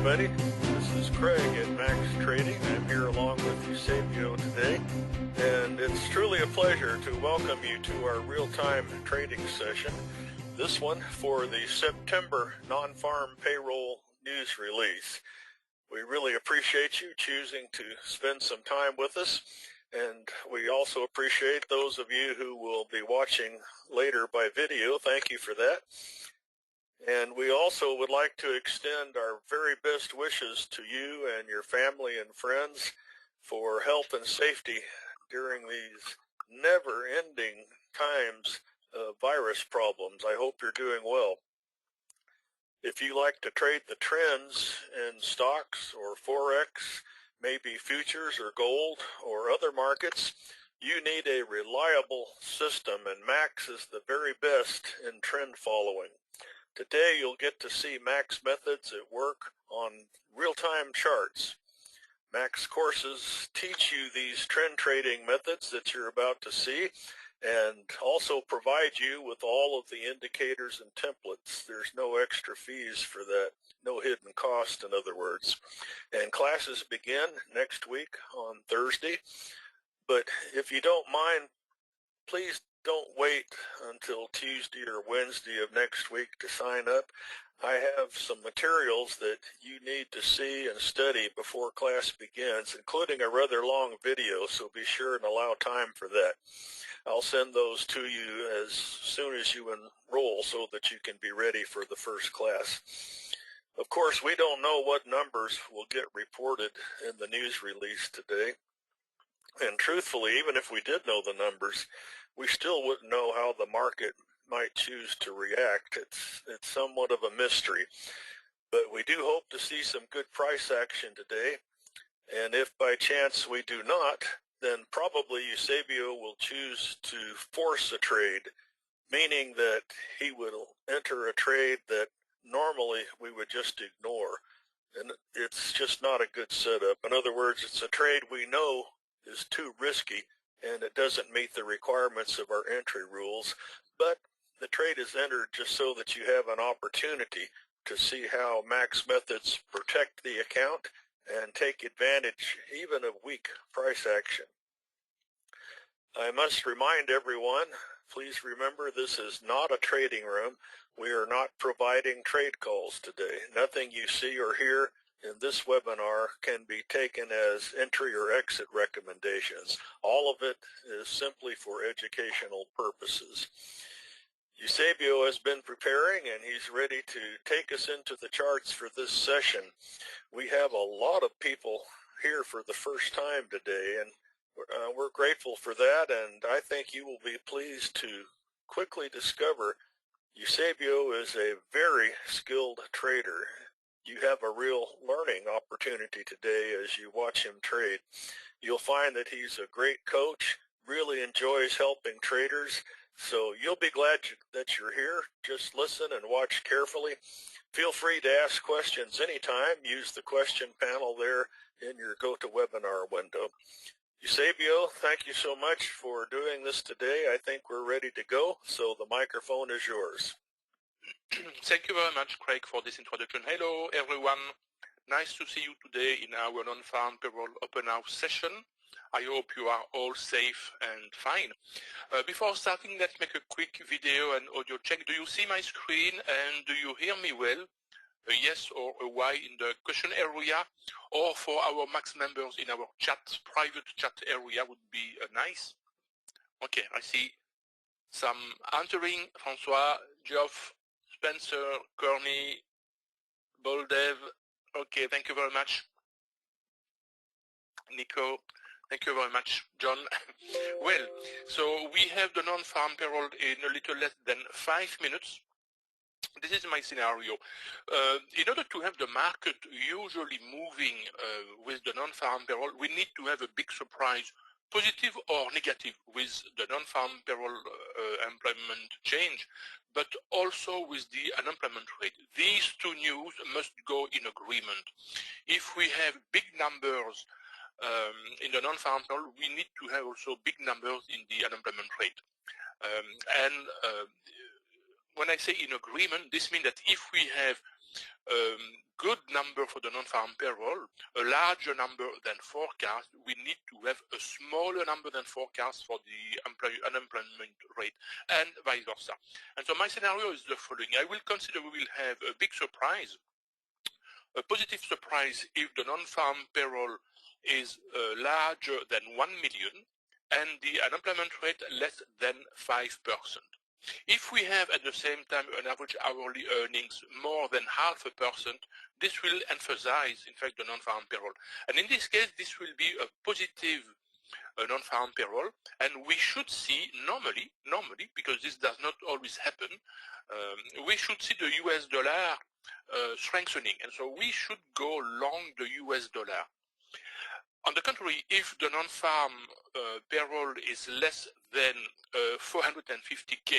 everybody. This is Craig at Max Trading. I'm here along with Eusebio today, and it's truly a pleasure to welcome you to our real-time trading session. This one for the September non-farm payroll news release. We really appreciate you choosing to spend some time with us, and we also appreciate those of you who will be watching later by video. Thank you for that. And we also would like to extend our very best wishes to you and your family and friends for health and safety during these never-ending times of virus problems. I hope you're doing well. If you like to trade the trends in stocks or Forex, maybe futures or gold or other markets, you need a reliable system, and Max is the very best in trend following. Today you'll get to see Max methods at work on real-time charts. Max courses teach you these trend trading methods that you're about to see and also provide you with all of the indicators and templates. There's no extra fees for that, no hidden cost in other words. And classes begin next week on Thursday. But if you don't mind, please don't wait until Tuesday or Wednesday of next week to sign up. I have some materials that you need to see and study before class begins, including a rather long video, so be sure and allow time for that. I'll send those to you as soon as you enroll so that you can be ready for the first class. Of course, we don't know what numbers will get reported in the news release today. And truthfully, even if we did know the numbers, we still wouldn't know how the market might choose to react. It's somewhat of a mystery. But we do hope to see some good price action today. And if by chance we do not, then probably Eusebio will choose to force a trade, meaning that he will enter a trade that normally we would just ignore. And it's just not a good setup. In other words, it's a trade we know is too risky and it doesn't meet the requirements of our entry rules, but the trade is entered just so that you have an opportunity to see how Max methods protect the account and take advantage even of weak price action. I must remind everyone, please remember this is not a trading room. We are not providing trade calls today. Nothing you see or hear in this webinar can be taken as entry or exit recommendations. All of it is simply for educational purposes. Eusebio has been preparing and he's ready to take us into the charts for this session. We have a lot of people here for the first time today, and we're grateful for that, and I think you will be pleased to quickly discover Eusebio is a very skilled trader. You have a real learning opportunity today as you watch him trade. You'll find that he's a great coach, really enjoys helping traders, so you'll be glad that you're here. Just listen and watch carefully. Feel free to ask questions anytime. Use the question panel there in your GoToWebinar window. Eusebio, thank you so much for doing this today. I think we're ready to go, so the microphone is yours. Thank you very much, Craig, for this introduction. Hello, everyone. Nice to see you today in our non-farm payroll open house session. I hope you are all safe and fine. Before starting, let's make a quick video and audio check. Do you see my screen and do you hear me well? A yes or a Y in the question area, or for our Max members in our chat, private chat area would be nice. Okay, I see some answering. Francois, Geoff, Spencer, Corny, Boldev. Okay, thank you very much. Nico, thank you very much. John. Well, so we have the non-farm payroll in a little less than 5 minutes. This is my scenario. In order to have the market usually moving with the non-farm payroll, we need to have a big surprise, positive or negative, with the non-farm payroll employment change, but also with the unemployment rate. These two news must go in agreement. If we have big numbers in the non-farm payroll, we need to have also big numbers in the unemployment rate. When I say in agreement, this means that if we have good number for the non-farm payroll, a larger number than forecast, we need to have a smaller number than forecast for the unemployment rate, and vice versa. And so my scenario is the following. I will consider we will have a big surprise, a positive surprise if the non-farm payroll is larger than 1 million and the unemployment rate less than 5%. If we have at the same time an average hourly earnings more than 0.5%, this will emphasize, in fact, the non-farm payroll. And in this case, this will be a positive non-farm payroll, and we should see normally, because this does not always happen, we should see the US dollar strengthening, and so we should go long the US dollar. On the contrary, if the non-farm payroll is less than 450K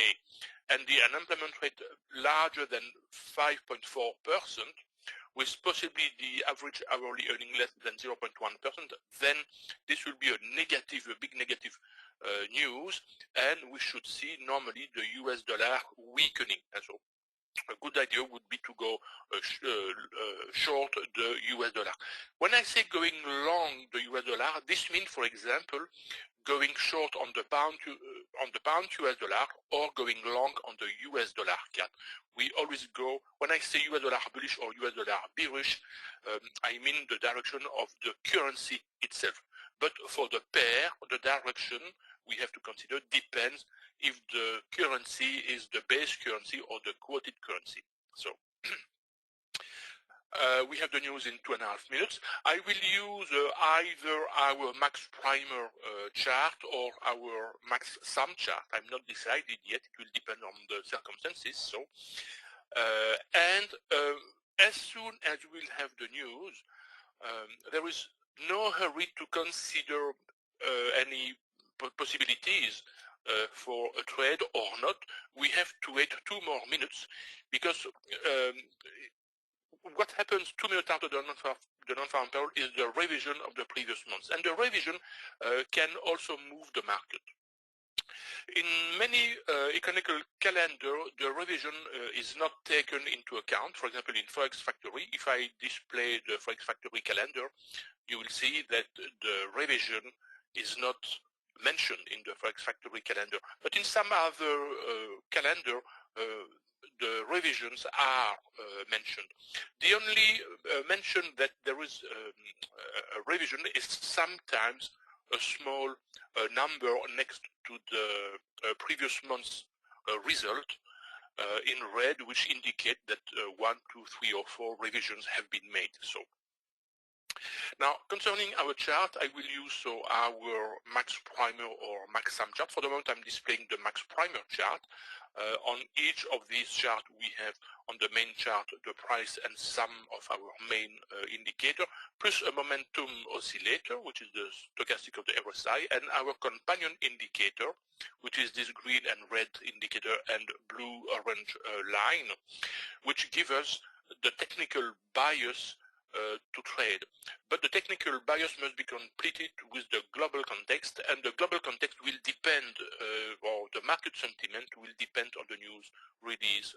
and the unemployment rate larger than 5.4%, with possibly the average hourly earning less than 0.1%, then this will be a big negative news, and we should see normally the US dollar weakening. And so a good idea would be to go short the US dollar. When I say going long the US dollar, this means, for example, going short on the pound US dollar or going long on the US dollar CAD. We always go, when I say US dollar bullish or US dollar bearish, I mean the direction of the currency itself. But for the pair, the direction we have to consider depends if the currency is the base currency or the quoted currency. So we have the news in 2.5 minutes. I will use either our Max Primer chart or our Max Sum chart. I'm not decided yet. It will depend on the circumstances. So, as soon as we will have the news, there is no hurry to consider any possibilities for a trade or not. We have to wait 2 more minutes, because what happens 2 minutes after the non-farm payroll is the revision of the previous months, and the revision can also move the market. In many economical calendar, the revision is not taken into account. For example, in Forex Factory, if I display the Forex Factory calendar, you will see that the revision is not mentioned in the Forex Factory calendar. But in some other calendar, the revisions are mentioned. The only mention that there is a revision is sometimes a small number next to the previous month's result in red, which indicate that 1, 2, 3, or 4 revisions have been made. So now, concerning our chart, I will use our Max Primer or Max Sum chart. For the moment, I'm displaying the Max Primer chart. On each of these charts, we have on the main chart the price and sum of our main indicator, plus a momentum oscillator, which is the stochastic of the RSI, and our companion indicator, which is this green and red indicator and blue-orange line, which give us the technical bias to trade. But the technical bias must be completed with the global context, and the global context will depend, or the market sentiment will depend on the news release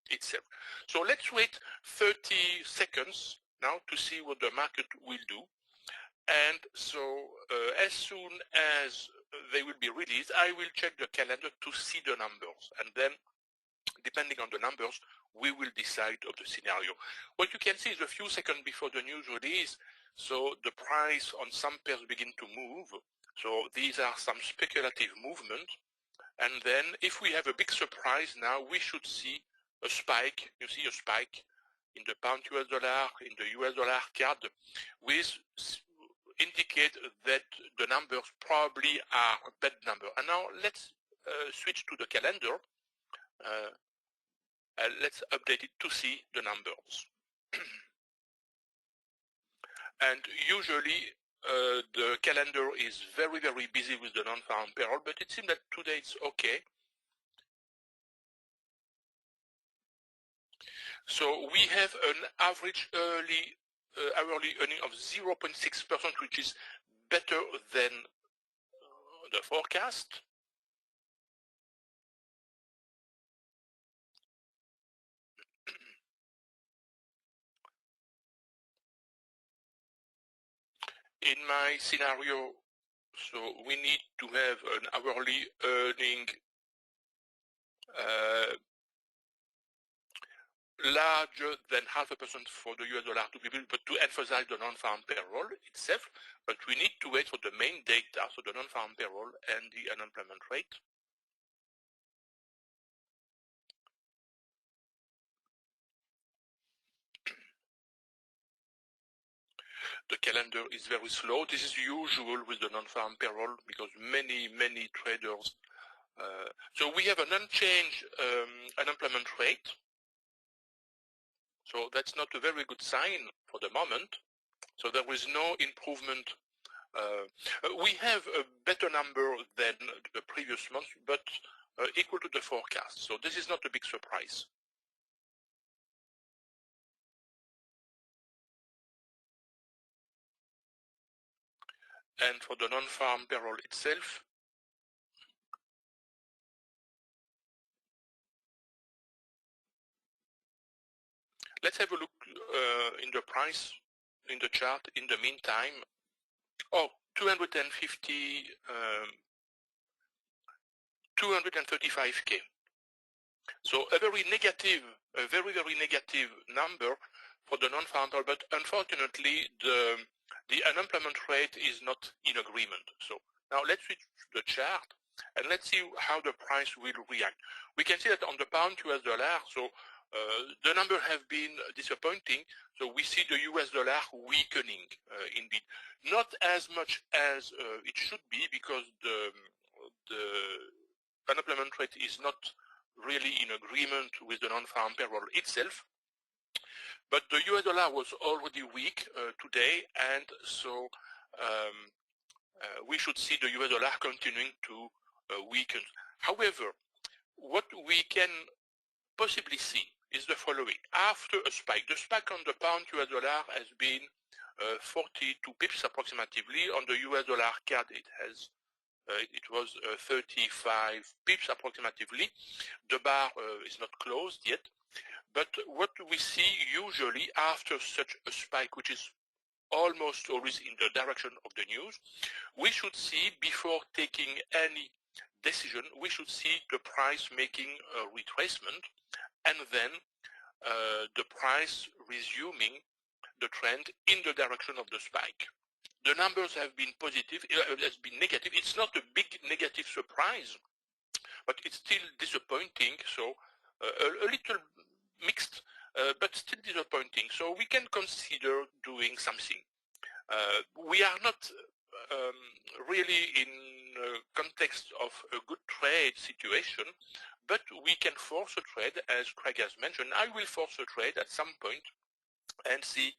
itself. So let's wait 30 seconds now to see what the market will do. And so as soon as they will be released, I will check the calendar to see the numbers, and then depending on the numbers, we will decide of the scenario. What you can see is a few seconds before the news release, so the price on some pairs begin to move. So these are some speculative movement. And then if we have a big surprise now, we should see a spike. You see a spike in the pound US dollar, in the US dollar CAD, with indicate that the numbers probably are a bad number. And now let's switch to the calendar. Let's update it to see the numbers. And usually the calendar is very, very busy with the non-farm payroll, but it seems that today it's okay. So we have an average hourly earning of 0.6%, which is better than the forecast. in my scenario, so we need to have an hourly earning larger than 0.5% for the US dollar to be built, but to emphasize the non-farm payroll itself, but we need to wait for the main data, so the non-farm payroll and the unemployment rate. The calendar is very slow. This is usual with the non-farm payroll because many traders. So we have an unchanged unemployment rate. So that's not a very good sign for the moment. So there is no improvement. We have a better number than the previous month, but equal to the forecast. So this is not a big surprise. And for the non-farm payroll itself, let's have a look in the price, in the chart in the meantime. Oh, 235K. So a very negative, a very negative number for the non-farm payroll, but unfortunately the unemployment rate is not in agreement. So now let's switch to the chart and let's see how the price will react. We can see that on the pound US dollar, so the numbers have been disappointing. So we see the US dollar weakening indeed. Not as much as it should be because the unemployment rate is not really in agreement with the non-farm payroll itself. But the US dollar was already weak today, and so we should see the US dollar continuing to weaken. However, what we can possibly see is the following. After a spike, the spike on the pound US dollar has been 42 pips approximately. On the US dollar card, it was 35 pips approximately. The bar is not closed yet. But what we see usually after such a spike, which is almost always in the direction of the news, we should see, before taking any decision, we should see the price making a retracement and then the price resuming the trend in the direction of the spike. The numbers have been positive, has been negative. It's not a big negative surprise, but it's still disappointing. So a little mixed, but still disappointing. So we can consider doing something. We are not really in context of a good trade situation, but we can force a trade, as Craig has mentioned. I will force a trade at some point and see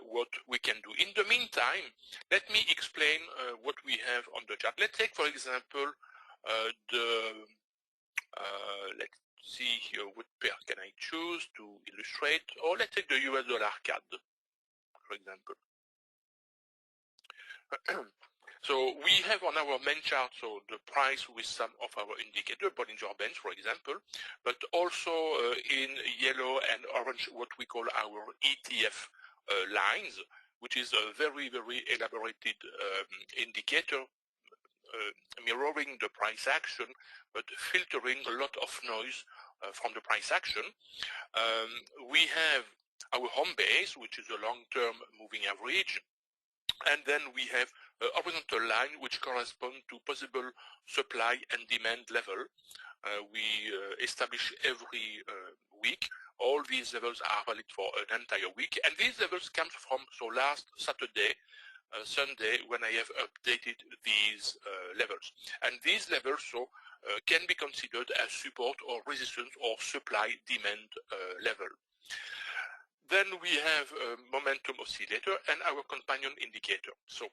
what we can do. In the meantime, let me explain what we have on the chart. Let's take, for example, let's see here, what pair can I choose to illustrate? Or let's take the US dollar CAD, for example. So we have on our main chart, so the price with some of our indicator, Bollinger Bands, for example, but also in yellow and orange, what we call our ETF lines, which is a very elaborated indicator mirroring the price action, but filtering a lot of noise from the price action. We have our home base, which is a long-term moving average, and then we have a horizontal line which corresponds to possible supply and demand level. We establish every week. All these levels are valid for an entire week, and these levels come from last Saturday, Sunday, when I have updated these levels. And these levels can be considered as support or resistance or supply-demand level. Then we have a momentum oscillator and our companion indicator. So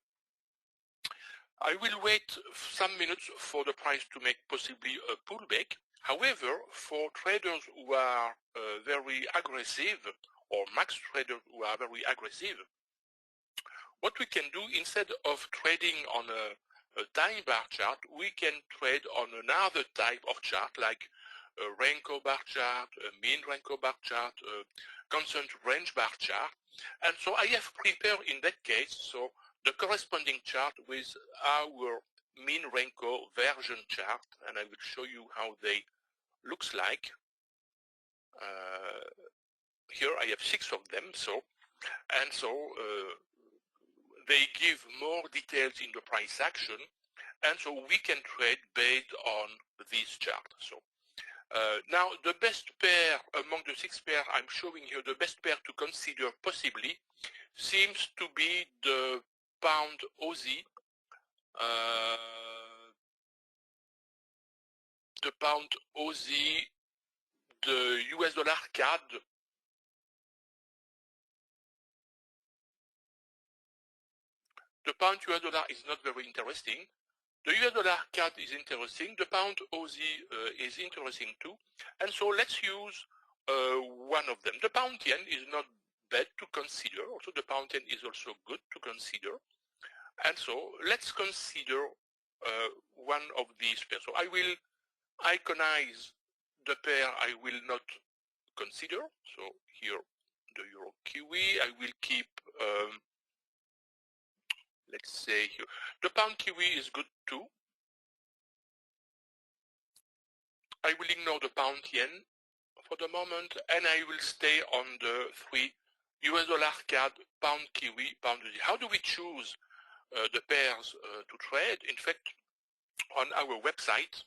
I will wait some minutes for the price to make possibly a pullback. However, for traders who are very aggressive, or max traders who are very aggressive, what we can do, instead of trading on a time bar chart, we can trade on another type of chart, like a Renko bar chart, a mean Renko bar chart, a constant range bar chart. And so I have prepared in that case, the corresponding chart with our mean Renko version chart, and I will show you how they looks like. Here I have 6 of them, they give more details in the price action, and so we can trade based on this chart. So now the best pair among the 6 pairs I'm showing here, the best pair to consider possibly seems to be the pound Aussie, the pound Aussie, the US dollar CAD, the pound US dollar is not very interesting. The US dollar CAD is interesting. The pound Aussie is interesting too. And so let's use one of them. The pound yen is not bad to consider. Also, the pound yen is also good to consider. And so let's consider one of these pairs. So I will iconize the pair I will not consider. So here, the Euro Kiwi. I will keep, let's say here, the pound Kiwi is good too. I will ignore the pound yen for the moment, and I will stay on the 3 US dollar CAD, pound Kiwi, pound Aussie. How do we choose the pairs to trade? In fact, on our website,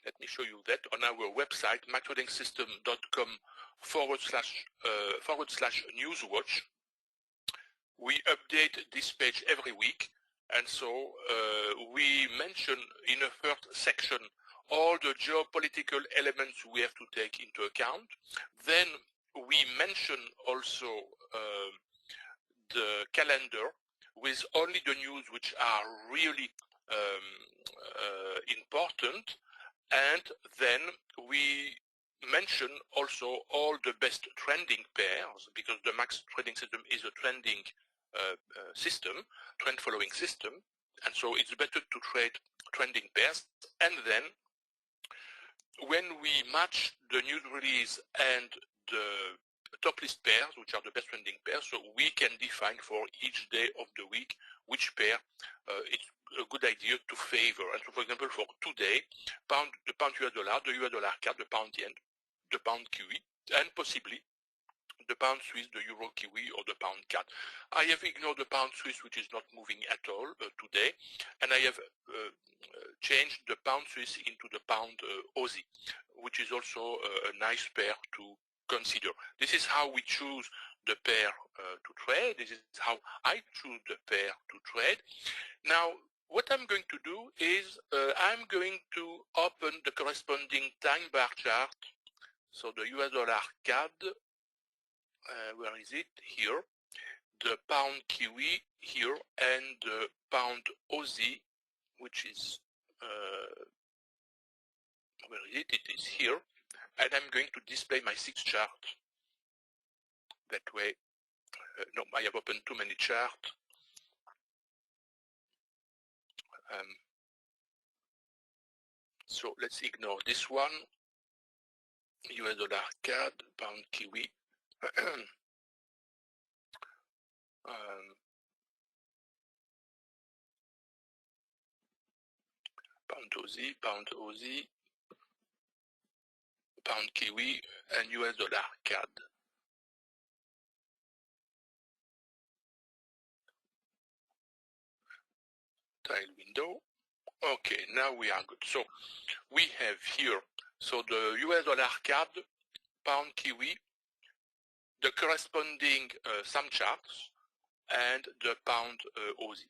let me show you that, on our website, mactrading-system.com/newswatch, we update this page every week, and so we mention in a first section all the geopolitical elements we have to take into account. Then we mention also the calendar with only the news which are really important, and then we mention also all the best trending pairs, because the Max Trading System is a trending system, trend following system, and so it's better to trade trending pairs. And then when we match the news release and the top list pairs, which are the best trending pairs, so we can define for each day of the week which pair it's a good idea to favor. And so, for example, for today, the pound US dollar, the US dollar CAD, the pound yen, the pound Kiwi, and possibly the pound Swiss, the Euro Kiwi, or the pound CAD. I have ignored the pound Swiss, which is not moving at all today, and I have changed the pound Swiss into the pound Aussie, which is also a nice pair to consider. This is how we choose the pair to trade. This is how I choose the pair to trade. Now, what I'm going to do is I'm going to open the corresponding time bar chart. So the US dollar CAD, where is it? Here. The pound Kiwi here, and the pound Aussie, which is, where is it? It is here. And I'm going to display my 6 chart. That way, no, I have opened too many charts. So let's ignore this one. US dollar CAD, pound Kiwi. Pound Aussie, pound Kiwi, and US dollar CAD. Tile window. Okay, now we are good. So we have here, so the US dollar CAD, pound Kiwi, the corresponding some charts, and the pound Aussie.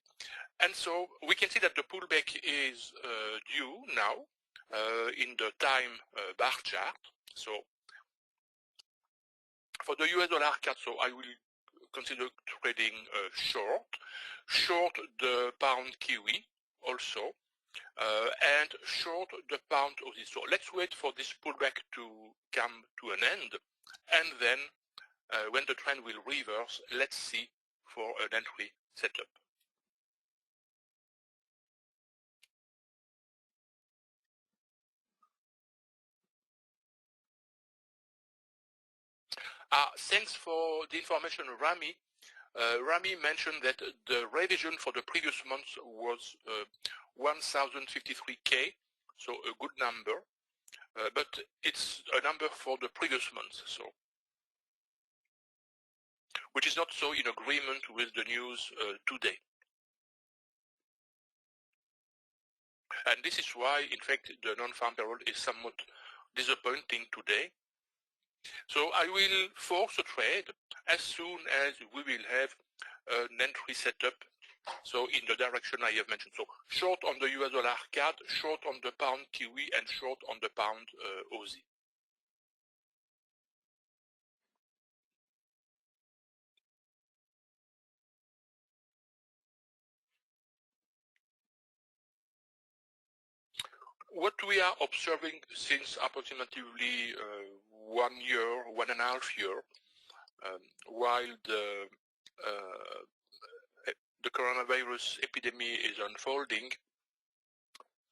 And so we can see that the pullback is due now in the time bar chart. So for the US dollar CAD, so I will consider trading short the pound Kiwi also, and short the pound Aussie. So let's wait for this pullback to come to an end, and then when the trend will reverse, let's see for an entry setup. Thanks for the information, Rami. Rami mentioned that the revision for the previous month was 1,053K, so a good number, but it's a number for the previous month, so which is not so in agreement with the news today. And this is why, in fact, the non-farm payroll is somewhat disappointing today. So I will force a trade as soon as we will have an entry set up, so in the direction I have mentioned. So short on the US dollar CAD, short on the pound Kiwi, and short on the pound Aussie. What we are observing since approximately 1 year, 1.5 years, while the coronavirus epidemic is unfolding,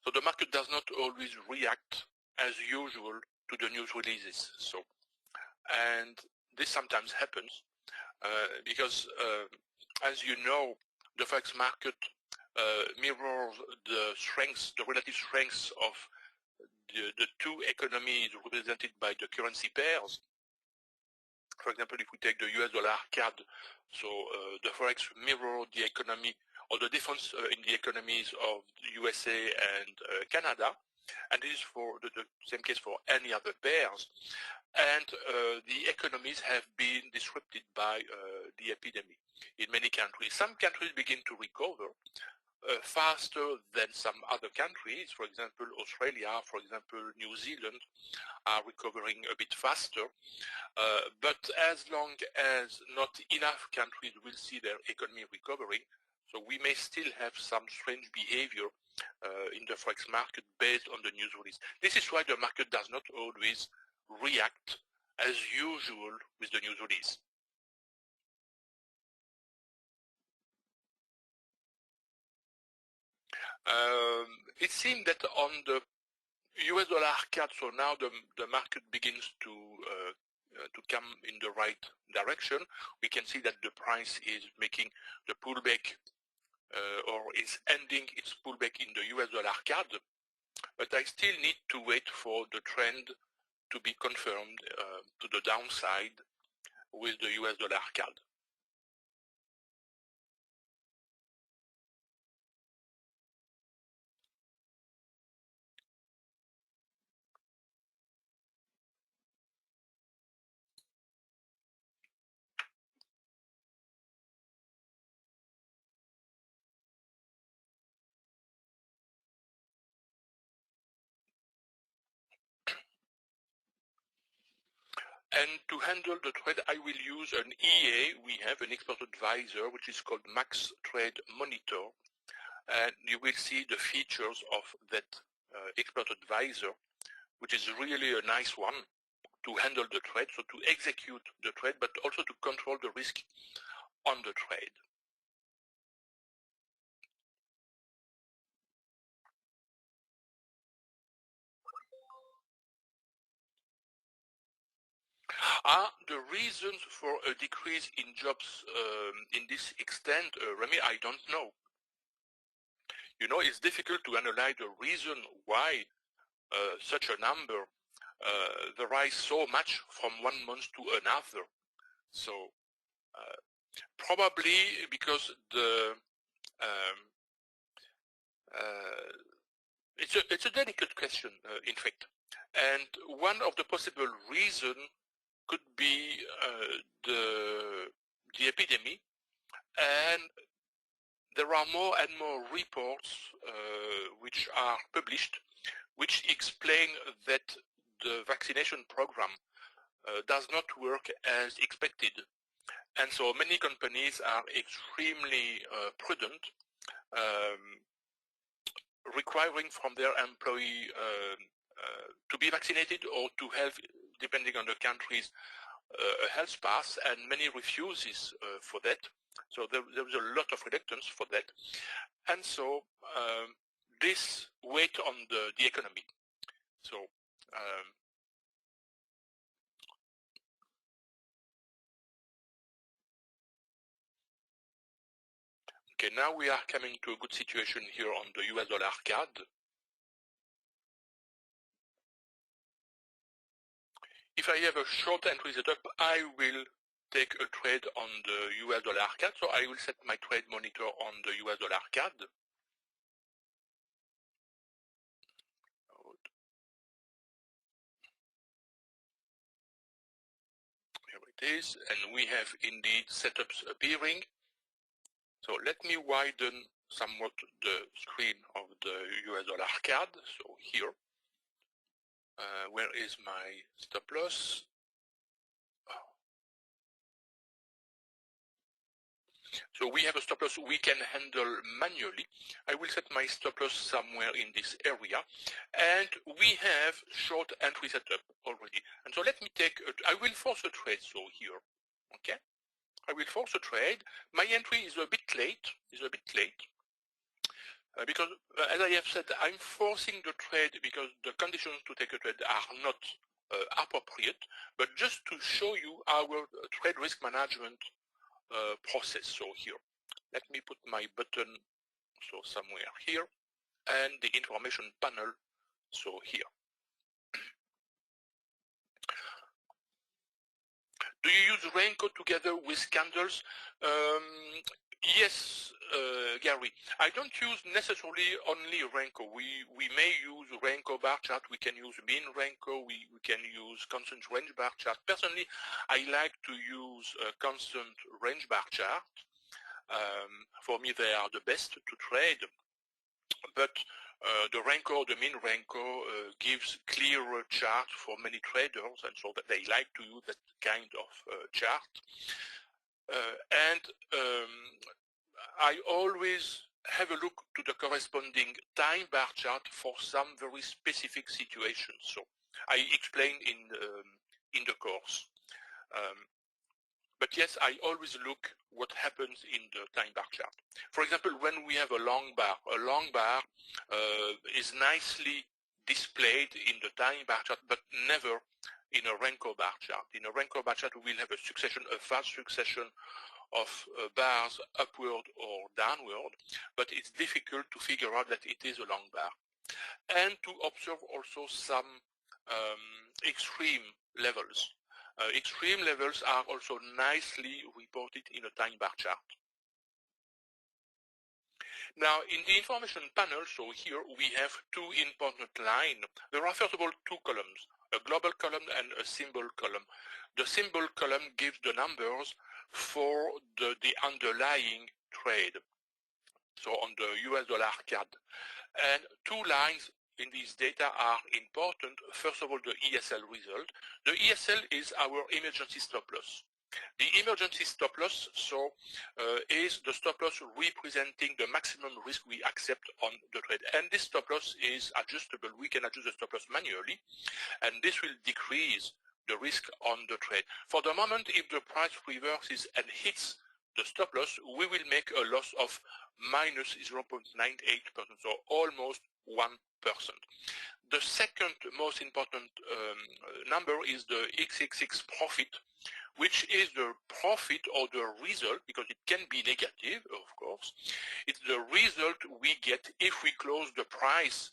so the market does not always react as usual to the news releases. So, and this sometimes happens because, as you know, the Forex market mirrors the strengths, the relative strengths of the two economies represented by the currency pairs. For example, if we take the US dollar CAD, so the Forex mirror the economy or the difference in the economies of the USA and Canada, and this is for the same case for any other pairs. And the economies have been disrupted by the epidemic in many countries. Some countries begin to recover faster than some other countries. For example, Australia, for example, New Zealand are recovering a bit faster. But as long as not enough countries will see their economy recovering, so we may still have some strange behavior in the Forex market based on the news release. This is why the market does not always react as usual with the news release. It seems that on the US dollar CAD, so now the market begins to come in the right direction. We can see that the price is making the pullback or is ending its pullback in the US dollar CAD, but I still need to wait for the trend to be confirmed to the downside with the US dollar CAD. And to handle the trade, I will use an EA. We have an expert advisor, which is called Max Trade Monitor. And you will see the features of that expert advisor, which is really a nice one to handle the trade, so to execute the trade, but also to control the risk on the trade. Are the reasons for a decrease in jobs in this extent, Remy? I don't know. You know, it's difficult to analyze the reason why such a number varies so much from 1 month to another. So probably because it's a delicate question, in fact. And one of the possible reasons could be the epidemic, and there are more and more reports which are published which explain that the vaccination program does not work as expected. And so many companies are extremely prudent, requiring from their employee to be vaccinated or to have, depending on the countries, a health pass, and many refuses for that. So there was a lot of reluctance for that. And so this weight on the economy. So Okay, now we are coming to a good situation here on the US dollar CAD. If I have a short entry setup, I will take a trade on the US dollar CAD. So I will set my trade monitor on the US dollar CAD. Here it is, and we have indeed setups appearing. So let me widen somewhat the screen of the US dollar CAD. So here, where is my stop loss? So we have a stop loss we can handle manually. I will set my stop loss somewhere in this area. And we have short entry setup already. And so let me take, I will force a trade, so here, okay? I will force a trade. My entry is a bit late, because as I have said, I'm forcing the trade because the conditions to take a trade are not appropriate, but just to show you our trade risk management process. So here, let me put my button so somewhere here, and the information panel so here. Do you use Renko together with candles? Yes, Gary. I don't use necessarily only Renko. We may use Renko bar chart. We can use mean Renko. We can use constant range bar chart. Personally, I like to use constant range bar chart. For me, they are the best to trade. But the Renko, the mean Renko, gives clearer chart for many traders, and so that they like to use that kind of chart. I always have a look to the corresponding time bar chart for some very specific situations. So I explained in the course. But yes, I always look what happens in the time bar chart. For example, when we have a long bar is nicely displayed in the time bar chart, but never in a Renko bar chart. In a Renko bar chart, we will have a fast succession of bars upward or downward, but it's difficult to figure out that it is a long bar. And to observe also some extreme levels. Extreme levels are also nicely reported in a time bar chart. Now, in the information panel, so here we have two important lines. There are, first of all, two columns, a global column and a symbol column. The symbol column gives the numbers for the underlying trade, so on the US dollar CAD. And two lines in these data are important. First of all, the ESL result. The ESL is our emergency stop loss. The emergency stop loss is the stop loss representing the maximum risk we accept on the trade. And this stop loss is adjustable. We can adjust the stop loss manually, and this will decrease the risk on the trade. For the moment, if the price reverses and hits the stop loss, we will make a loss of minus 0.98%, so almost 1%. The second most important number is the XXX profit, which is the profit or the result, because it can be negative, of course. It's the result we get if we close the price,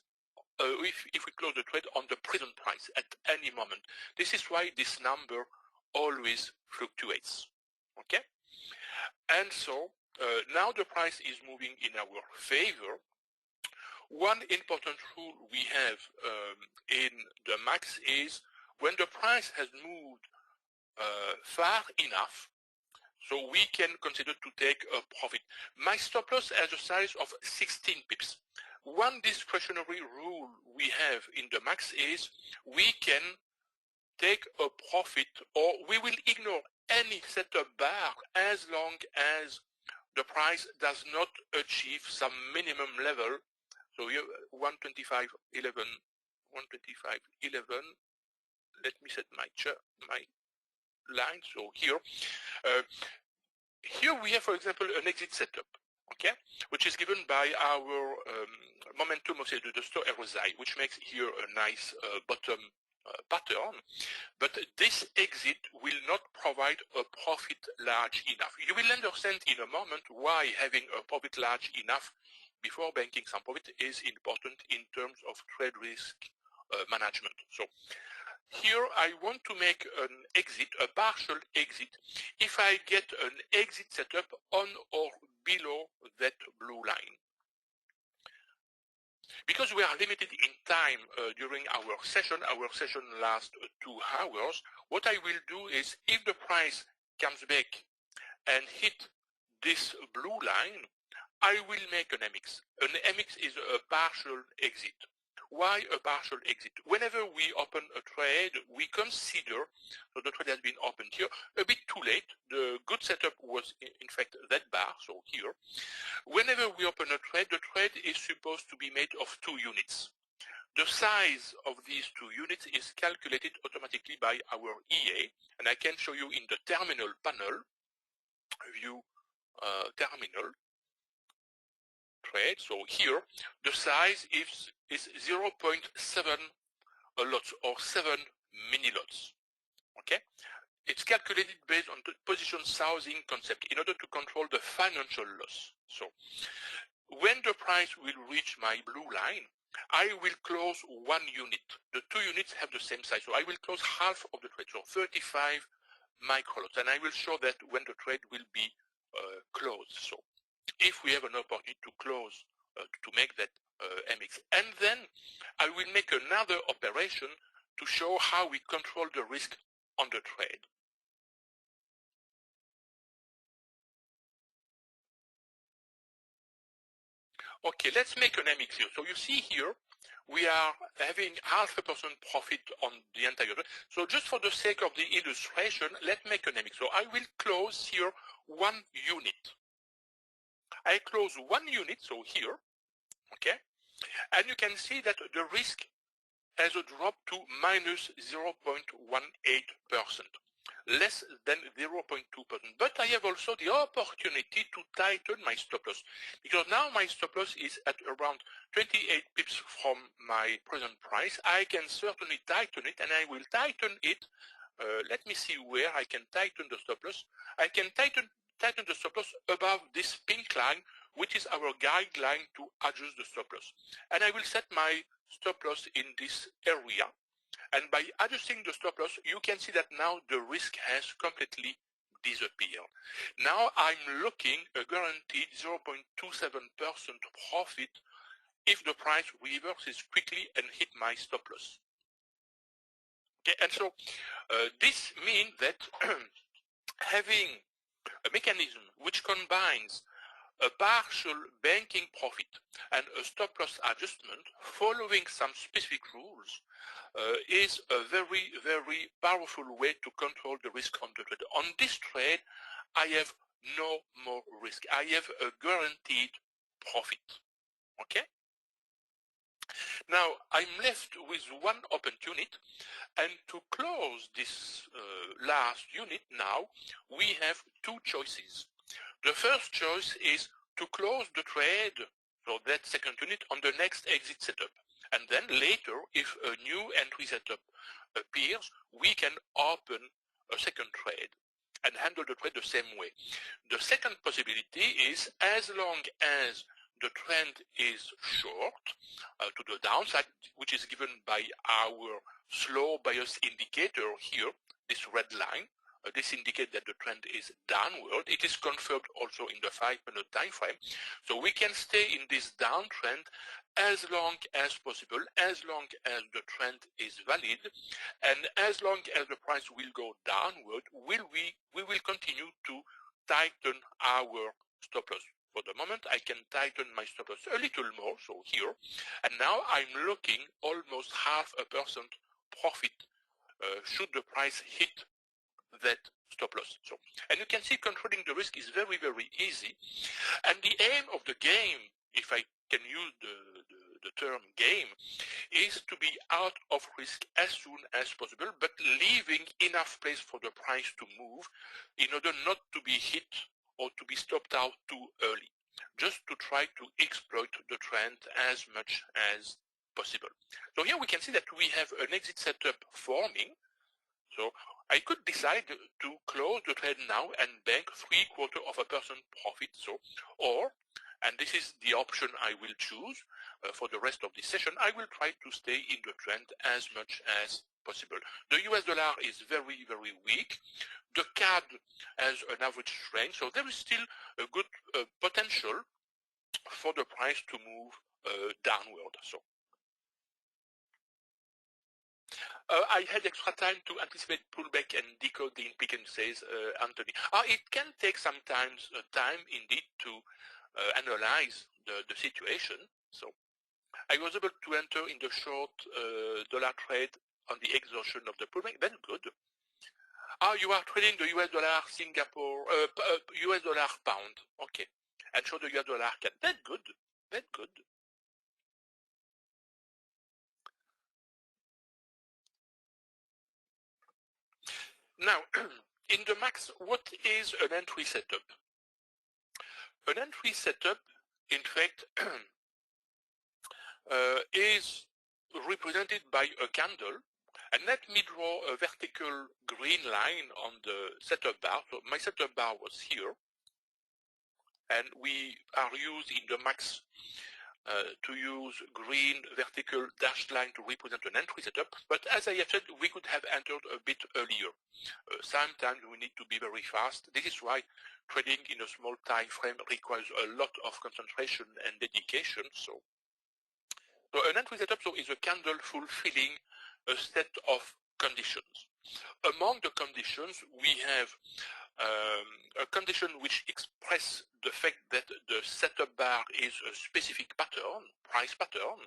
if we close the trade on the present price at any moment. This is why this number always fluctuates, okay? And so now the price is moving in our favor. One important rule we have in the max is when the price has moved far enough, so we can consider to take a profit. My stop loss has a size of 16 pips. One discretionary rule we have in the max is we can take a profit, or we will ignore any setup bar as long as the price does not achieve some minimum level. So here 125.11, 125.11. Let me set my line. So here we have, for example, an exit setup, okay, which is given by our momentum of the store RSI, which makes here a nice bottom pattern, but this exit will not provide a profit large enough. You will understand in a moment why having a profit large enough before banking some profit is important in terms of trade risk management. So here I want to make an exit, a partial exit, if I get an exit setup on or below that blue line. Because we are limited in time during our session lasts 2 hours, what I will do is if the price comes back and hit this blue line, I will make an MX. An MX is a partial exit. Why a partial exit? Whenever we open a trade, we consider, so the trade has been opened here, a bit too late. The good setup was in fact that bar, so here. Whenever we open a trade, the trade is supposed to be made of 2 units. The size of these 2 units is calculated automatically by our EA, and I can show you in the terminal panel, view terminal trade. So here, the size is 0.7 lots or 7 mini lots. Okay, it's calculated based on the position sizing concept in order to control the financial loss. So when the price will reach my blue line, I will close 1 unit. The 2 units have the same size, so I will close half of the trade, so 35 microlots, and I will show that when the trade will be closed. So if we have an opportunity to close, to make that MX, and then I will make another operation to show how we control the risk on the trade. Okay, let's make an MX here. So you see here, we are having 0.5% profit on the entire trade. So just for the sake of the illustration, let's make an MX. So I will close here 1 unit. I close 1 unit, so here, okay, and you can see that the risk has a drop to minus 0.18%, less than 0.2%. But I have also the opportunity to tighten my stop loss, because now my stop loss is at around 28 pips from my present price. I can certainly tighten it, and I will tighten it. Let me see where I can tighten the stop loss. I can tighten the stop loss above this pink line, which is our guideline to adjust the stop loss. And I will set my stop loss in this area. And by adjusting the stop loss, you can see that now the risk has completely disappeared. Now I'm looking a guaranteed 0.27% profit if the price reverses quickly and hit my stop loss. Okay, and so this means that having a mechanism which combines a partial banking profit and a stop loss adjustment following some specific rules is a very, very powerful way to control the risk on the trade. On this trade, I have no more risk. I have a guaranteed profit. Okay? Now, I'm left with 1 open unit, and to close this last unit now, we have 2 choices. The first choice is to close the trade, so that second unit, on the next exit setup. And then later, if a new entry setup appears, we can open a second trade and handle the trade the same way. The second possibility is, as long as the trend is short to the downside, which is given by our slow bias indicator here, this red line. This indicates that the trend is downward. It is confirmed also in the 5-minute time frame. So we can stay in this downtrend as long as possible, as long as the trend is valid, and as long as the price will go downward, we will continue to tighten our stop loss. For the moment, I can tighten my stop loss a little more, so here, and now I'm looking almost 0.5% profit should the price hit that stop loss. So, and you can see controlling the risk is very, very easy. And the aim of the game, if I can use the term game, is to be out of risk as soon as possible, but leaving enough place for the price to move in order not to be hit or to be stopped out too early, just to try to exploit the trend as much as possible. So here we can see that we have an exit setup forming. So I could decide to close the trade now and bank 0.75% profit. So, or, and this is the option I will choose for the rest of the session, I will try to stay in the trend as much as possible. The US dollar is very, very weak. The CAD has an average strength, so there is still a good potential for the price to move downward. So I had extra time to anticipate pullback and decode the implication, says Anthony. It can take sometimes time indeed to analyze the situation. So I was able to enter in the short dollar trade on the exhaustion of the pullback. That's good. You are trading the US dollar Singapore, US dollar pound. Okay. And show the US dollar CAD. That's good. That's good. Now, in the max, what is an entry setup? An entry setup, in fact, is represented by a candle. And let me draw a vertical green line on the setup bar. So my setup bar was here. And we are used in the max to use green vertical dashed line to represent an entry setup. But as I have said, we could have entered a bit earlier. Sometimes we need to be very fast. This is why trading in a small time frame requires a lot of concentration and dedication. So an entry setup is a candle fulfilling a set of conditions. Among the conditions, we have a condition which expresses the fact that the setup bar is a specific pattern, price pattern.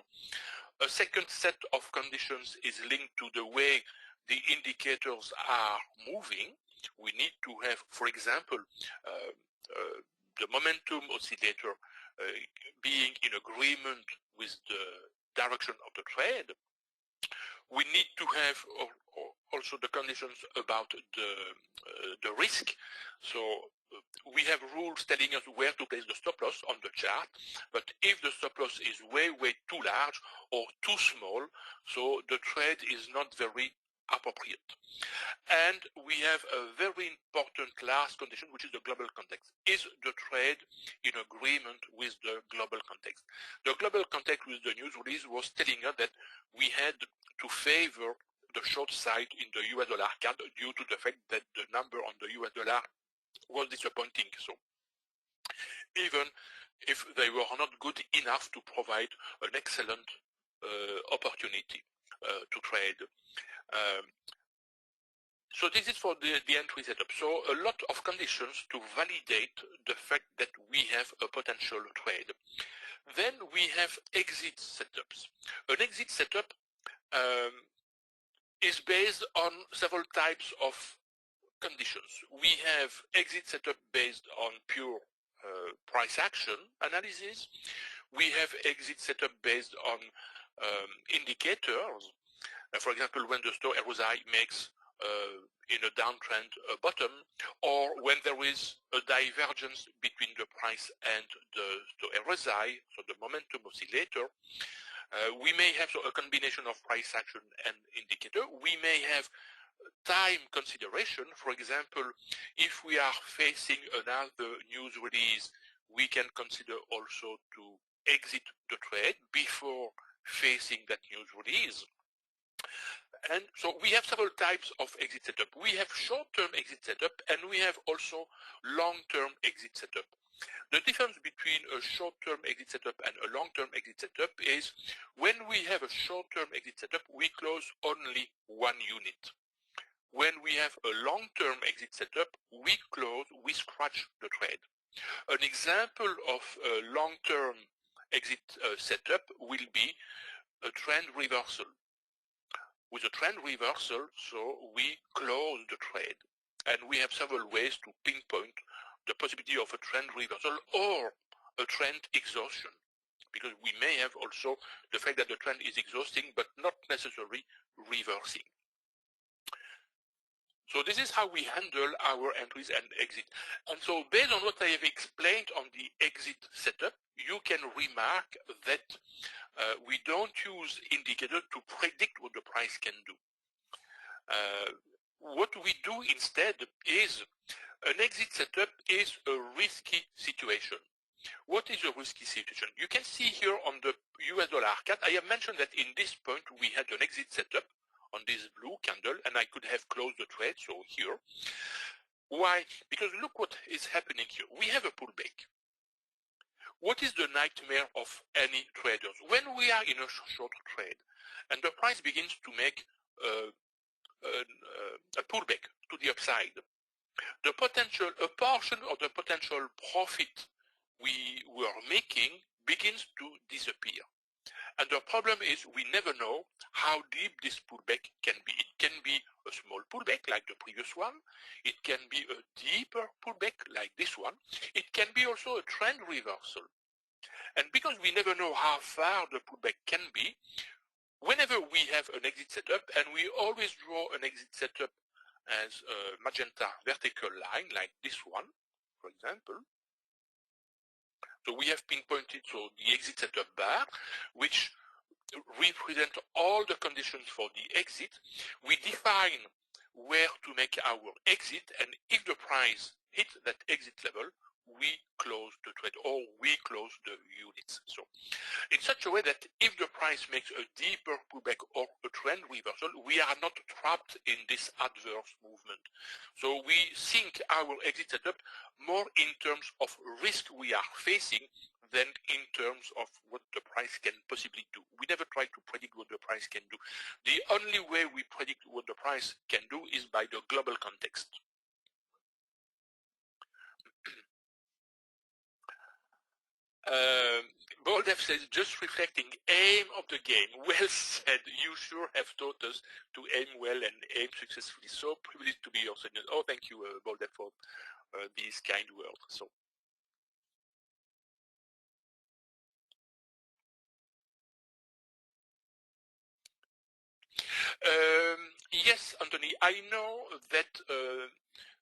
A second set of conditions is linked to the way the indicators are moving. We need to have, for example, the momentum oscillator being in agreement with the direction of the trade. We need to have also the conditions about the risk. So we have rules telling us where to place the stop loss on the chart, but if the stop loss is way too large or too small, so the trade is not very appropriate. And we have a very important last condition, which is the global context. Is the trade in agreement with the global context? The global context with the news release was telling us that we had to favor the short side in the US dollar CAD due to the fact that the number on the US dollar was disappointing. So even if they were not good enough to provide an excellent opportunity to trade. So this is for the entry setup. So a lot of conditions to validate the fact that we have a potential trade. Then we have exit setups. An exit setup is based on several types of conditions. We have exit setup based on pure price action analysis. We have exit setup based on indicators. For example, when the store RSI makes in a downtrend bottom, or when there is a divergence between the price and the RSI, so the momentum oscillator. We may have a combination of price action and indicator. We may have time consideration. For example, if we are facing another news release, we can consider also to exit the trade before facing that news release. And so we have several types of exit setup. We have short-term exit setup, and we have also long-term exit setup. The difference between a short-term exit setup and a long-term exit setup is when we have a short-term exit setup, we close only one unit. When we have a long-term exit setup, we scratch the trade. An example of a long-term exit setup will be a trend reversal. With a trend reversal, so we close the trade. And we have several ways to pinpoint the possibility of a trend reversal or a trend exhaustion, because we may have also the fact that the trend is exhausting but not necessarily reversing. So this is how we handle our entries and exit. And so based on what I have explained on the exit setup, you can remark that we don't use indicators to predict what the price can do. What we do instead is an exit setup is a risky situation. What is a risky situation? You can see here on the US dollar cat, I have mentioned that in this point we had an exit setup on this blue candle and I could have closed the trade, so here. Why? Because look what is happening here. We have a pullback. What is the nightmare of any traders? When we are in a short trade and the price begins to make a pullback to the upside, the potential, a portion of the potential profit we were making begins to disappear. And the problem is we never know how deep this pullback can be. It can be a small pullback like the previous one. It can be a deeper pullback like this one. It can be also a trend reversal. And because we never know how far the pullback can be, whenever we have an exit setup, and we always draw an exit setup as a magenta vertical line like this one, for example. So we have pinpointed the exit setup bar, which represent all the conditions for the exit. We define where to make our exit, and if the price hits that exit level, we close the trade or we close the units. So in such a way that if the price makes a deeper pullback or a trend reversal, we are not trapped in this adverse movement. So we think our exit setup more in terms of risk we are facing than in terms of what the price can possibly do. We never try to predict what the price can do. The only way we predict what the price can do is by the global context. Boldev says, just reflecting aim of the game. Well said. You sure have taught us to aim well and aim successfully. So privileged to be your student. Oh, thank you, Boldev, for these kind words. So. Yes, Anthony, I know that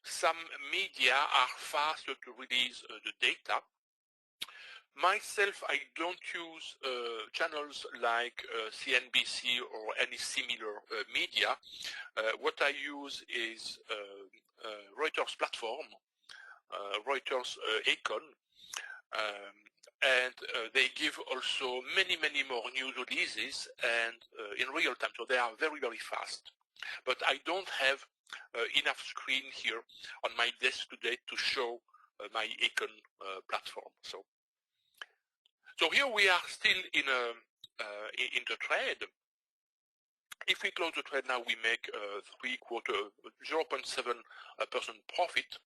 some media are faster to release the data. Myself, I don't use channels like CNBC or any similar media. What I use is Reuters platform, Reuters Econ, and they give also many more news releases and in real time, so they are very fast. But I don't have enough screen here on my desk today to show my Econ platform. So here we are still in the trade. If we close the trade now, we make 0.7% profit.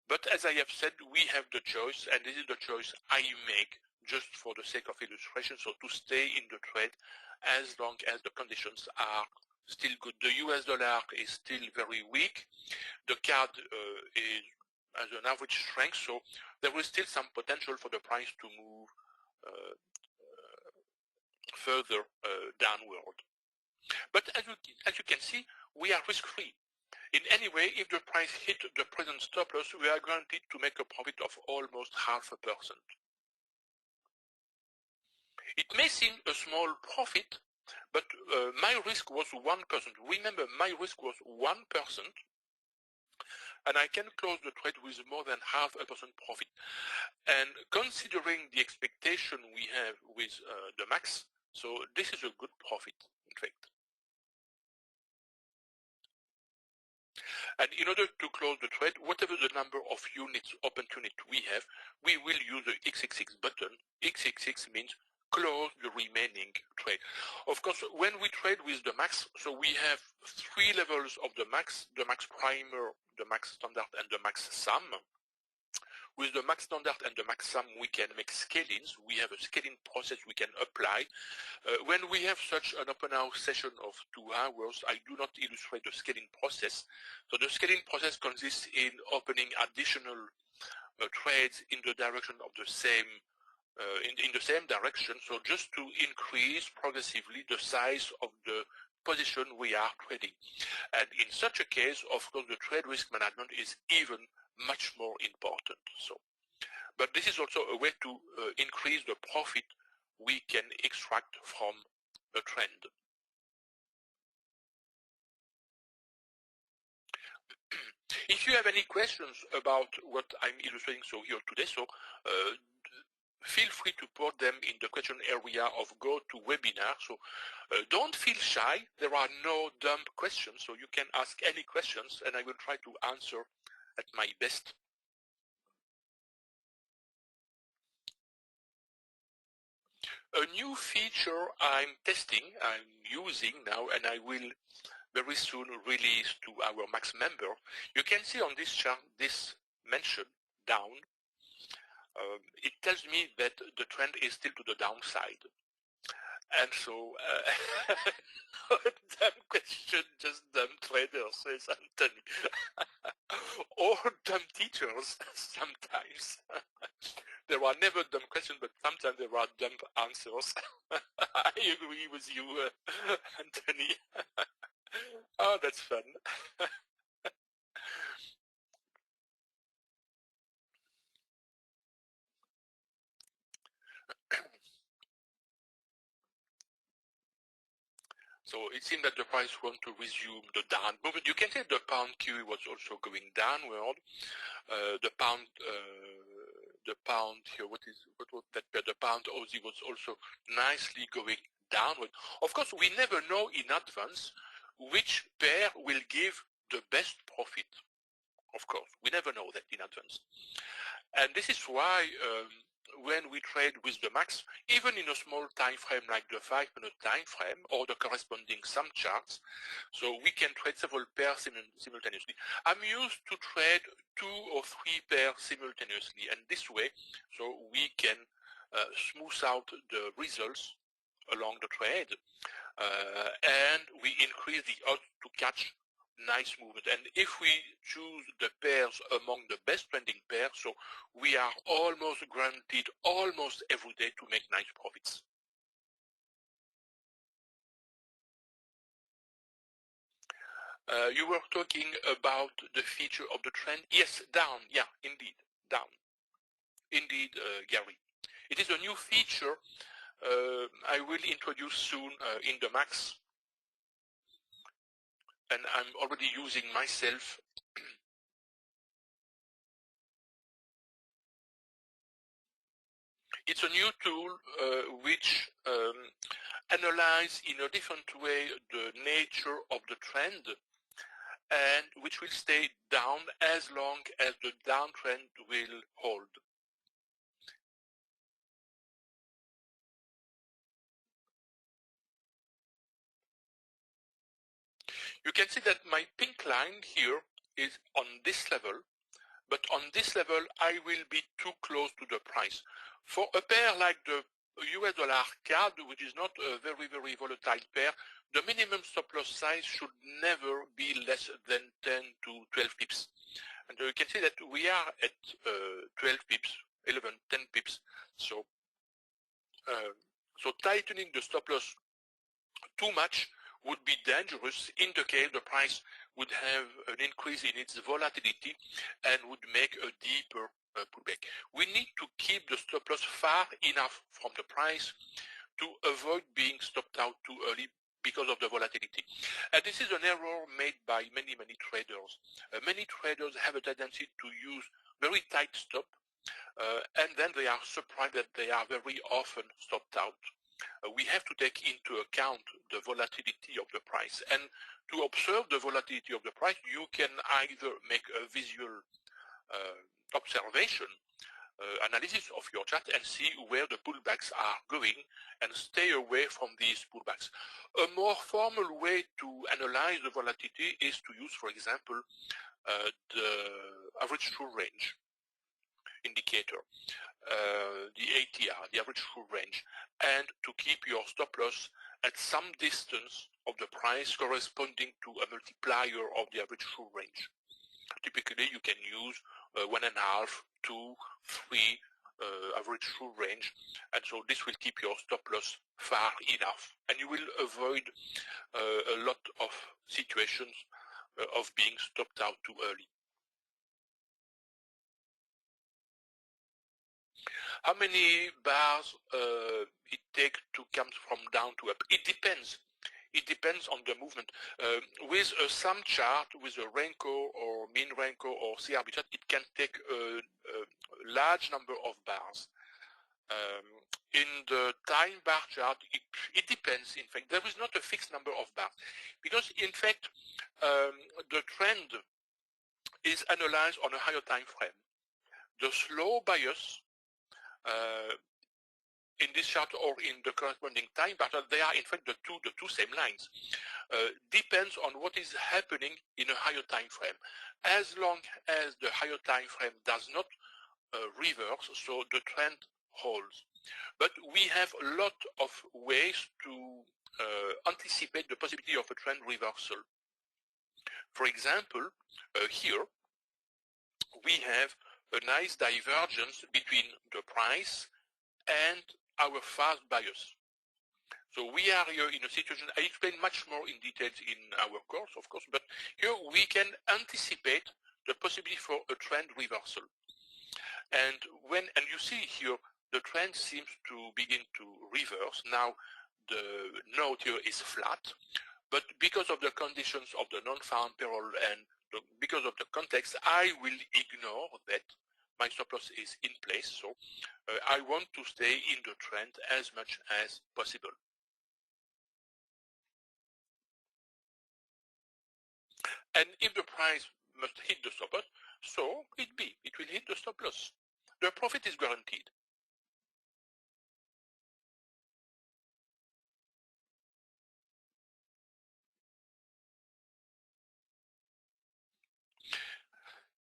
But as I have said, we have the choice, and this is the choice I make just for the sake of illustration, so to stay in the trade as long as the conditions are still good. The US dollar is still very weak. The CAD is as an average strength, so there is still some potential for the price to move further downward. But as you can see, we are risk-free. In any way, if the price hit the present stop loss, we are guaranteed to make a profit of almost 0.5%. It may seem a small profit, but my risk was 1%. Remember, my risk was 1%, and I can close the trade with more than 0.5% profit. And considering the expectation we have with the max, so this is a good profit, in fact. And in order to close the trade, whatever the number of units, open unit we have, we will use the XXX button. XXX means close the remaining trade. Of course, when we trade with the max, so we have 3 levels of the max primer, the max standard, and the max sum. With the max standard and the max sum, we can make scalings. We have a scaling process we can apply. When we have such an open house session of 2 hours, I do not illustrate the scaling process. So the scaling process consists in opening additional trades in the direction of the same, in the same direction. So just to increase progressively the size of the position we are trading. And in such a case, of course, the trade risk management is even much more important. So, but this is also a way to increase the profit we can extract from a trend. If you have any questions about what I'm illustrating here today, feel free to put them in the question area of GoToWebinar. So don't feel shy. There are no dumb questions, so you can ask any questions and I will try to answer at my best. A new feature I'm testing, I'm using now, and I will very soon release to our Max member. You can see on this chart, this mention down, it tells me that the trend is still to the downside. And so, dumb question, just dumb traders, says Anthony. Or dumb teachers, sometimes. There are never dumb questions, but sometimes there are dumb answers. I agree with you, Anthony. Oh, that's fun. So it seems that the price wants to resume the down movement. You can say the pound Q was also going downward. The pound here, what was that pair? The pound Aussie was also nicely going downward. Of course, we never know in advance which pair will give the best profit. Of course, we never know that in advance. And this is why when we trade with the max, even in a small time frame like the 5-minute time frame or the corresponding sum charts, so we can trade several pairs simultaneously. I'm used to trade 2 or 3 pairs simultaneously, and this way, so we can smooth out the results along the trade, and we increase the odds to catch nice movement. And if we choose the pairs among the best trending pairs, so we are almost guaranteed almost every day to make nice profits. You were talking about the feature of the trend. Yes, down. Yeah, indeed, down. Indeed, Gary. It is a new feature I will introduce soon in the Max. And I'm already using myself. It's a new tool which analyzes in a different way the nature of the trend and which will stay down as long as the downtrend will hold. You can see that my pink line here is on this level, but on this level I will be too close to the price. For a pair like the US dollar CAD, which is not a very, very volatile pair, the minimum stop loss size should never be less than 10 to 12 pips. And you can see that we are at 12 pips, 11, 10 pips. So, so tightening the stop loss too much would be dangerous in the case the price would have an increase in its volatility and would make a deeper pullback. We need to keep the stop loss far enough from the price to avoid being stopped out too early because of the volatility. And this is an error made by many, many traders. Many traders have a tendency to use very tight stop, and then they are surprised that they are very often stopped out. We have to take into account the volatility of the price. And to observe the volatility of the price, you can either make a visual observation, analysis of your chart and see where the pullbacks are going and stay away from these pullbacks. A more formal way to analyze the volatility is to use, for example, the average true range indicator, the ATR, the average true range, and to keep your stop loss at some distance of the price corresponding to a multiplier of the average true range. Typically, you can use 1.5, 2, 3 average true range, and so this will keep your stop loss far enough, and you will avoid a lot of situations of being stopped out too early. How many bars it takes to come from down to up? It depends. It depends on the movement. With some chart, with a Renko or mean Renko or CRB chart, it can take a large number of bars. In the time bar chart, it depends. In fact, there is not a fixed number of bars, because in fact, the trend is analyzed on a higher time frame. The slow bias in this chart or in the corresponding time bar chart, they are in fact the two same lines. Depends on what is happening in a higher time frame. As long as the higher time frame does not reverse, so the trend holds. But we have a lot of ways to anticipate the possibility of a trend reversal. For example, here we have a nice divergence between the price and our fast bias. So we are here in a situation, I explain much more in details in our course, of course, but here we can anticipate the possibility for a trend reversal. And you see here, the trend seems to begin to reverse. Now the note here is flat, but because of the conditions of the non-farm payroll and because of the context, I will ignore that my stop loss is in place. So I want to stay in the trend as much as possible. And if the price must hit the stop loss, so it will hit the stop loss. The profit is guaranteed.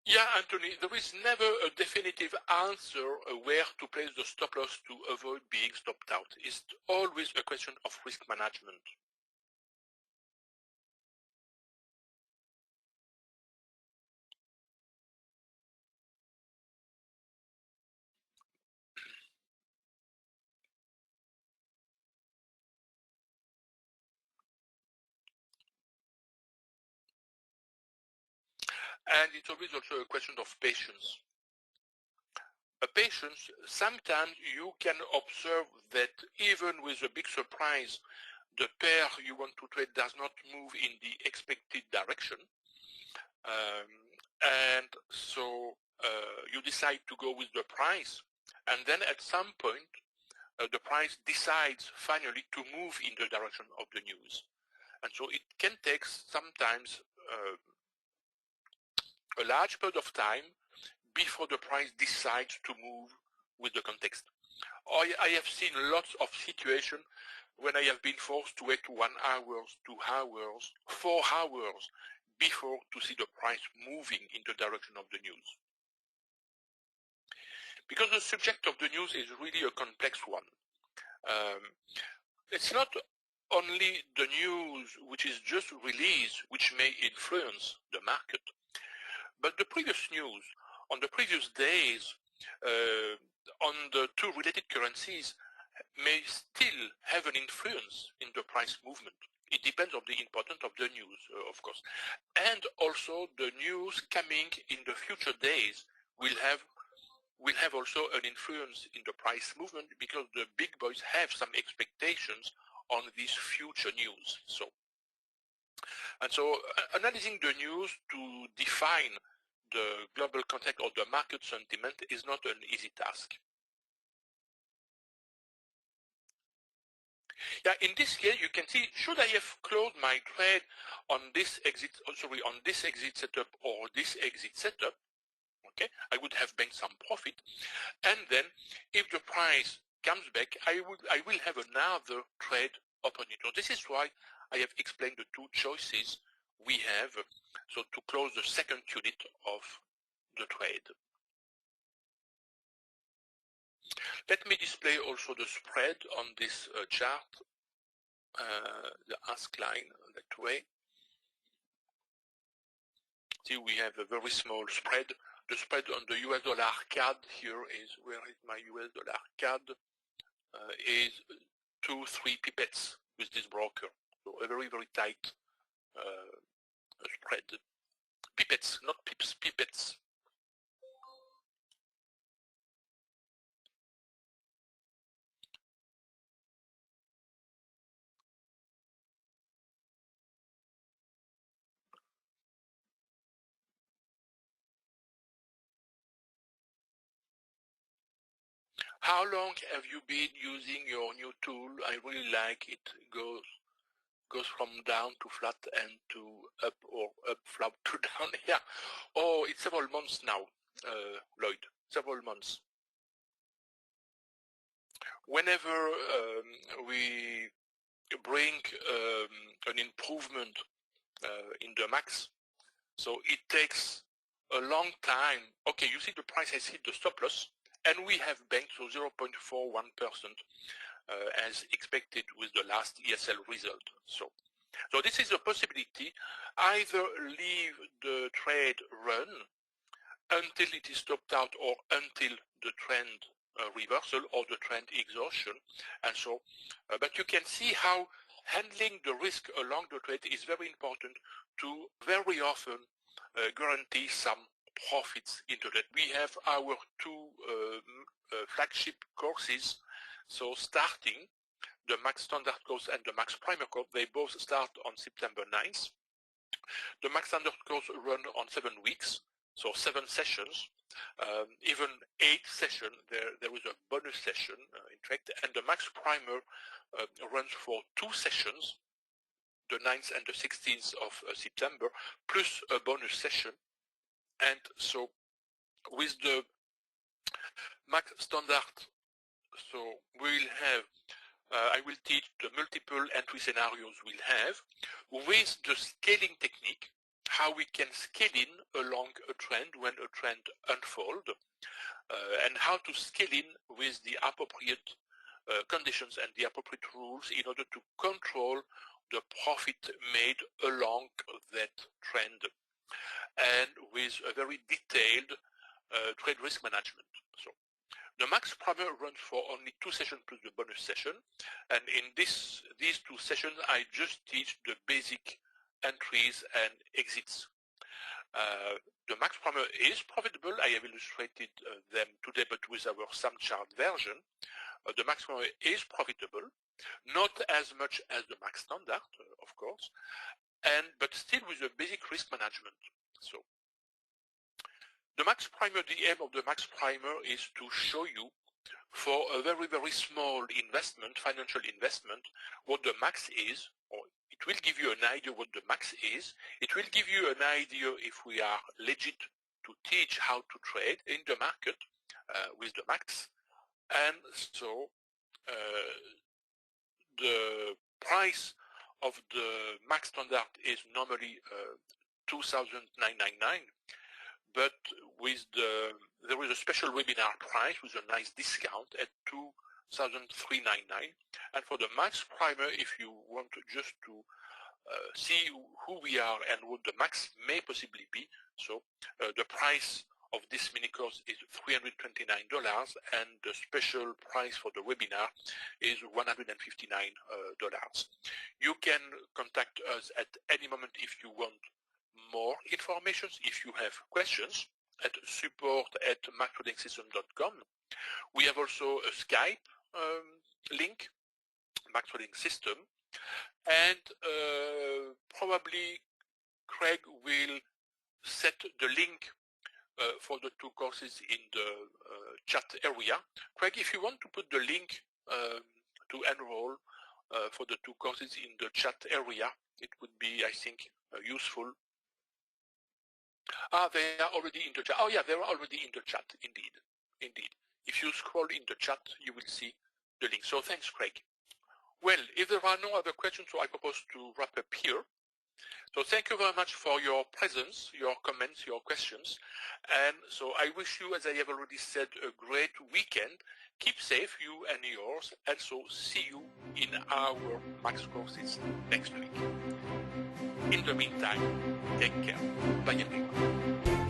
Yeah, Anthony, there is never a definitive answer where to place the stop loss to avoid being stopped out. It's always a question of risk management. And it's always also a question of patience. Patience, sometimes you can observe that even with a big surprise, the pair you want to trade does not move in the expected direction. And so you decide to go with the price, and then at some point, the price decides finally to move in the direction of the news. And so it can take sometimes a large period of time before the price decides to move with the context. I have seen lots of situations when I have been forced to wait 1 hour, 2 hours, 4 hours before to see the price moving in the direction of the news. Because the subject of the news is really a complex one. It's not only the news which is just released which may influence the market, but the previous news on the previous days on the two related currencies may still have an influence in the price movement. It depends on the importance of the news, of course. And also the news coming in the future days will have also an influence in the price movement, because the big boys have some expectations on this future news. So analyzing the news to define the global context or the market sentiment is not an easy task. Yeah, in this case, you can see, should I have closed my trade on this exit, on this exit setup or this exit setup? Okay, I would have made some profit, and then if the price comes back, I will have another trade opportunity. So this is why I have explained the two choices we have, so to close the second unit of the trade. Let me display also the spread on this chart, the ask line that way. See, we have a very small spread. the spread on the US dollar CAD here is, where is my US dollar CAD? Is 2-3 pipettes with this broker. So a very, very tight spread. Pipettes, not pips, pipettes. How long have you been using your new tool? I really like it. Goes from down to flat and to up, or up flat to down. Yeah. Oh, it's several months now, Lloyd. Several months. Whenever we bring an improvement in the max, so it takes a long time. Okay, you see the price has hit the stop loss, and we have banked so 0.41% as expected with the last ESL result. So this is a possibility. Either leave the trade run until it is stopped out, or until the trend reversal or the trend exhaustion. And so, but you can see how handling the risk along the trade is very important to very often guarantee some profits into that. We have our two flagship courses. So starting the Max Standard course and the Max Primer course, they both start on September 9th. The Max Standard course run on 7 weeks, so 7 sessions, even 8 sessions. There is a bonus session, in fact, and the Max Primer runs for 2 sessions, the 9th and the 16th of September, plus a bonus session. And so with the Max Standard, so we'll have, I will teach the multiple entry scenarios we'll have with the scaling technique, how we can scale in along a trend when a trend unfolds, and how to scale in with the appropriate conditions and the appropriate rules in order to control the profit made along that trend, and with a very detailed trade risk management. So the Max Primer runs for only 2 sessions plus the bonus session, and in these 2 sessions I just teach the basic entries and exits. The Max Primer is profitable. I have illustrated them today, but with our SAM chart version. The Max Primer is profitable, not as much as the Max Standard, of course, but still with a basic risk management. So the Max Primer, the aim of the Max Primer is to show you for a very, very small investment, financial investment, what the max is, or it will give you an idea what the max is. It will give you an idea if we are legit to teach how to trade in the market with the max. And so the price of the Max Standard is normally $2,999, but with there is a special webinar price with a nice discount at $2,399. And for the Max Primer, if you want just to see who we are and what the max may possibly be, so the price of this mini course is $329, and the special price for the webinar is $159. You can contact us at any moment if you want more information, if you have questions, at support@maxtradingsystem.com. We have also a Skype link, Max Trading System, and probably Craig will set the link for the 2 courses in the chat area. Craig, if you want to put the link to enroll for the 2 courses in the chat area, it would be, I think, useful. They are already in the chat. Oh yeah, they are already in the chat, indeed. If you scroll in the chat, you will see the link. So thanks, Craig. Well, if there are no other questions, so I propose to wrap up here. So thank you very much for your presence, your comments, your questions. And so I wish you, as I have already said, a great weekend. Keep safe, you and yours, and so see you in our Max courses next week. In the meantime, take care. Bye everyone.